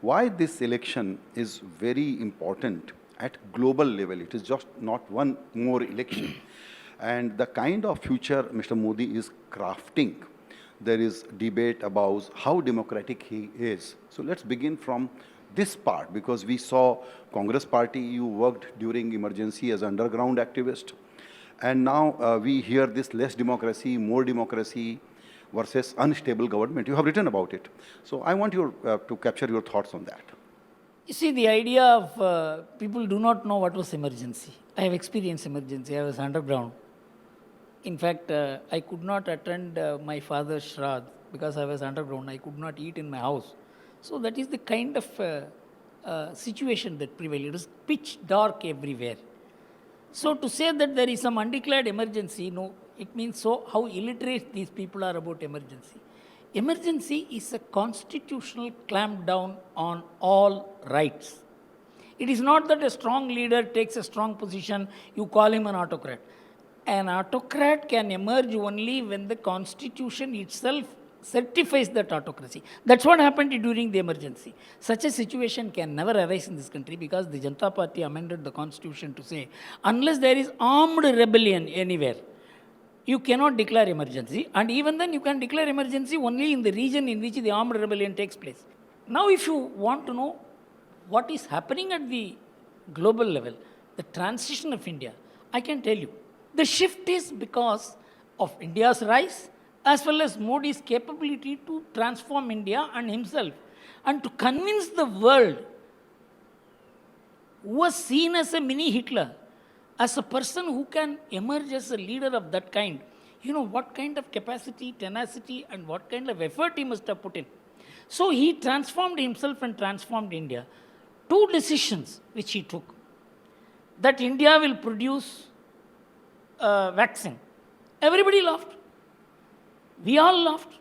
why this election is very important at global level. It is just not one more election. And the kind of future Mr. Modi is crafting, there is debate about how democratic he is. So let's begin from this part, because we saw Congress party, you worked during emergency as underground activist. And now we hear this less democracy, more democracy versus unstable government. You have written about it. So I want you to capture your thoughts on that. You see, the idea of people do not know what was emergency. I have experienced emergency. I was underground. In fact, I could not attend my father's shraddh because I was underground. I could not eat in my house. So that is the kind of situation that prevailed. It was pitch dark everywhere. So to say that there is some undeclared emergency, no, it means so how illiterate these people are about emergency. Emergency is a constitutional clampdown on all rights. It is not that a strong leader takes a strong position, you call him an autocrat. An autocrat can emerge only when the constitution itself certifies that autocracy. That's what happened during the emergency. Such a situation can never arise in this country because the Janata Party amended the constitution to say, unless there is armed rebellion anywhere, you cannot declare emergency, and even then you can declare emergency only in the region in which the armed rebellion takes place. Now if you want to know what is happening at the global level, the transition of India, I can tell you, the shift is because of India's rise as well as Modi's capability to transform India and himself and to convince the world, who was seen as a mini Hitler, as a person who can emerge as a leader of that kind, you know what kind of capacity, tenacity, and what kind of effort he must have put in. So he transformed himself and transformed India. Two decisions which he took: that India will produce a vaccine. Everybody laughed. We all laughed.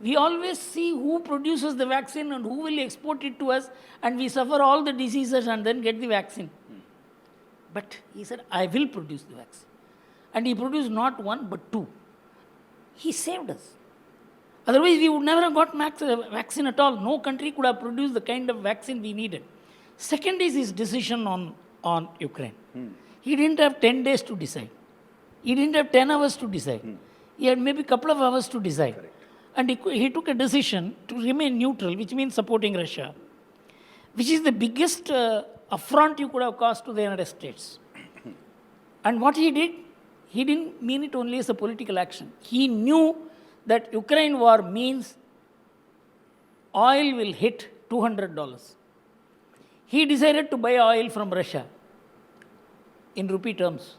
We always see who produces the vaccine and who will export it to us, and we suffer all the diseases and then get the vaccine. But he said, I will produce the vaccine. And he produced not one, but two. He saved us. Otherwise, we would never have got vaccine at all. No country could have produced the kind of vaccine we needed. Second is his decision on Ukraine. He didn't have 10 days to decide. He didn't have 10 hours to decide. He had maybe a couple of hours to decide. Correct. And he took a decision to remain neutral, which means supporting Russia, which is the biggest affront you could have caused to the United States. And what he did, he didn't mean it only as a political action. He knew that Ukraine war means oil will hit $200. He decided to buy oil from Russia in rupee terms.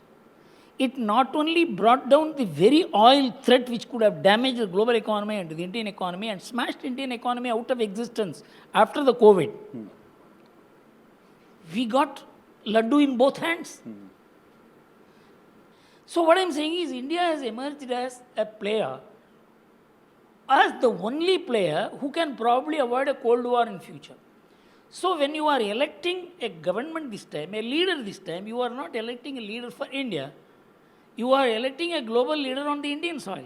It not only brought down the very oil threat which could have damaged the global economy and the Indian economy and smashed Indian economy out of existence after the COVID. We got laddu in both hands. So what I'm saying is India has emerged as a player, as the only player who can probably avoid a Cold War in future. So when you are electing a government this time, a leader this time, you are not electing a leader for India. You are electing a global leader on the Indian soil.